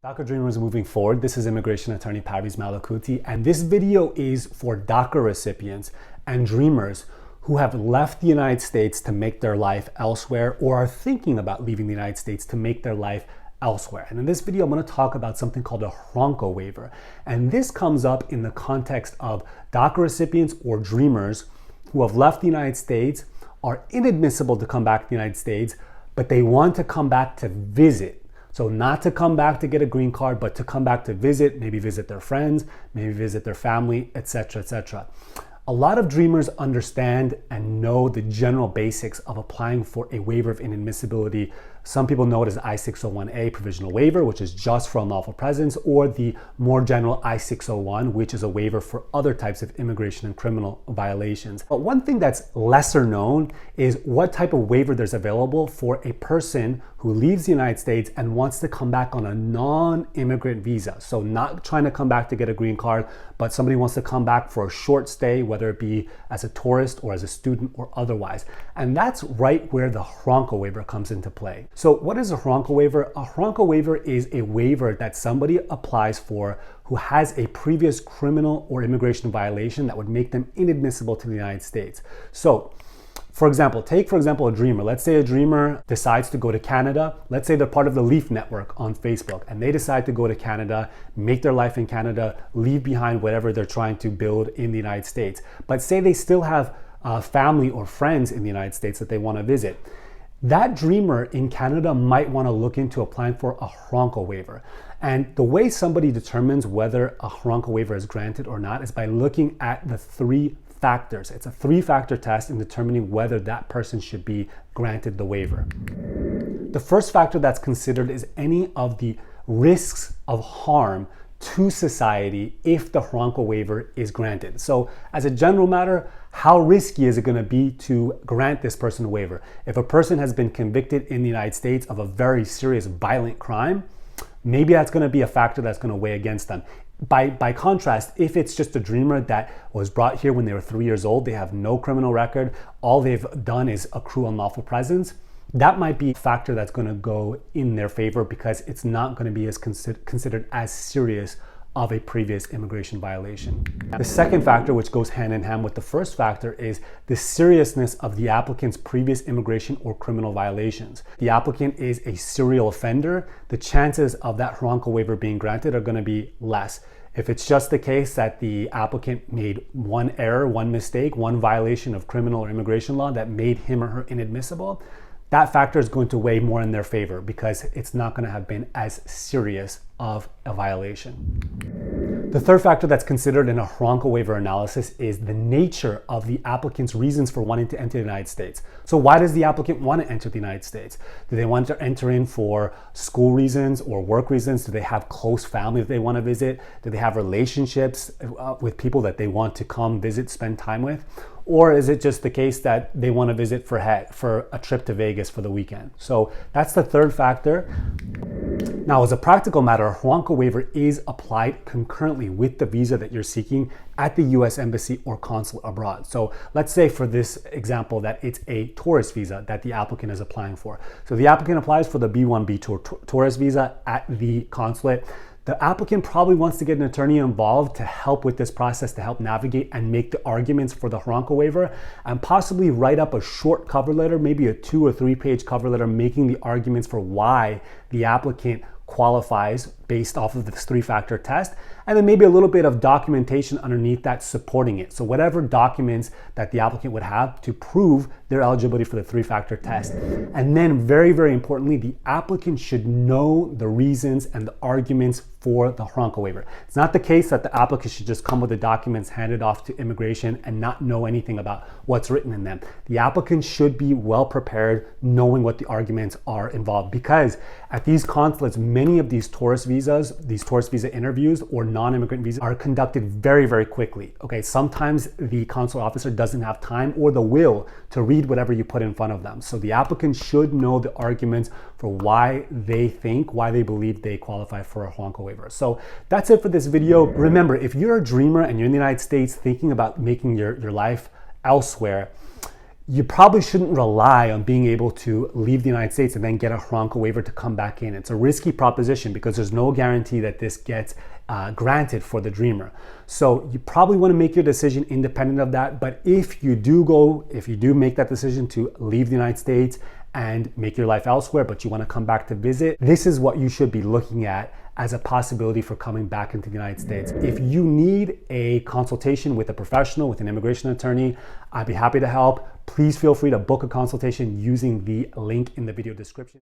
DACA Dreamers moving forward. This is immigration attorney Parviz Malakouti, and this video is for DACA recipients and dreamers who have left the United States to make their life elsewhere or are thinking about leaving the United States to make their life elsewhere. And in this video, I'm going to talk about something called a Hranka waiver. And this comes up in the context of DACA recipients or dreamers who have left the United States, are inadmissible to come back to the United States, but they want to come back to visit. So not to come back to get a green card, but to come back to visit, maybe visit their friends, maybe visit their family, etc., etc. A lot of dreamers understand and know the general basics of applying for a waiver of inadmissibility. Some people know it as I-601A provisional waiver, which is just for unlawful presence, or the more general I-601, which is a waiver for other types of immigration and criminal violations. But one thing that's lesser known is what type of waiver there's available for a person who leaves the United States and wants to come back on a non-immigrant visa. So not trying to come back to get a green card, but somebody wants to come back for a short stay, whether it be as a tourist or as a student or otherwise. And that's right where the Hranka waiver comes into play. So what is a Hranka waiver? A Hranka waiver is a waiver that somebody applies for who has a previous criminal or immigration violation that would make them inadmissible to the United States. So for example, take a dreamer. Let's say a dreamer decides to go to Canada. Let's say they're part of the Leaf network on Facebook and they decide to go to Canada, make their life in Canada, leave behind whatever they're trying to build in the United States. But say they still have family or friends in the United States that they want to visit. That dreamer in Canada might want to look into applying for a Hranka waiver. And the way somebody determines whether a Hranka waiver is granted or not is by looking at the three factors. It's a three-factor test in determining whether that person should be granted the waiver. The first factor that's considered is any of the risks of harm to society if the Hranka waiver is granted. So as a general matter, how risky is it going to be to grant this person a waiver? If a person has been convicted in the United States of a very serious violent crime, maybe that's going to be a factor that's going to weigh against them. By contrast, if it's just a dreamer that was brought here when they were 3 years old, they have no criminal record, all they've done is accrue unlawful presence, that might be a factor that's going to go in their favor because it's not going to be as considered as serious of a previous immigration violation. The second factor, which goes hand in hand with the first factor, is the seriousness of the applicant's previous immigration or criminal violations. The applicant is a serial offender, the chances of that Hranka waiver being granted are going to be less. If it's just the case that the applicant made one error, one mistake, one violation of criminal or immigration law that made him or her inadmissible, that factor is going to weigh more in their favor because it's not going to have been as serious of a violation. The third factor that's considered in a Hranka waiver analysis is the nature of the applicant's reasons for wanting to enter the United States. So why does the applicant want to enter the United States? Do they want to enter in for school reasons or work reasons? Do they have close family that they want to visit? Do they have relationships with people that they want to come visit, spend time with? Or is it just the case that they want to visit for a trip to Vegas for the weekend? So that's the third factor. Now, as a practical matter, a Hranka waiver is applied concurrently with the visa that you're seeking at the US Embassy or consulate abroad. So let's say for this example that it's a tourist visa that the applicant is applying for. So the applicant applies for the B1B tourist visa at the consulate. The applicant probably wants to get an attorney involved to help with this process, to help navigate and make the arguments for the Hranka waiver, and possibly write up a short cover letter, maybe a 2 or 3 page cover letter, making the arguments for why the applicant qualifies based off of this three-factor test, and then maybe a little bit of documentation underneath that supporting it. So whatever documents that the applicant would have to prove their eligibility for the three-factor test. And then very, very importantly, the applicant should know the reasons and the arguments for the Hranka waiver. It's not the case that the applicant should just come with the documents handed off to immigration and not know anything about what's written in them. The applicant should be well prepared, knowing what the arguments are involved, because at these consulates, many of these tourist visa interviews or non-immigrant visas are conducted very, very quickly. Okay, sometimes the consular officer doesn't have time or the will to read whatever you put in front of them. So the applicant should know the arguments for why they believe they qualify for a Hranka waiver. So that's it for this video. Remember, if you're a dreamer and you're in the United States thinking about making your life elsewhere, you probably shouldn't rely on being able to leave the United States and then get a Hranka waiver to come back in. It's a risky proposition because there's no guarantee that this gets granted for the dreamer. So you probably want to make your decision independent of that. But if you do make that decision to leave the United States and make your life elsewhere, but you want to come back to visit, this is what you should be looking at as a possibility for coming back into the United States. If you need a consultation with a professional, with an immigration attorney, I'd be happy to help. Please feel free to book a consultation using the link in the video description.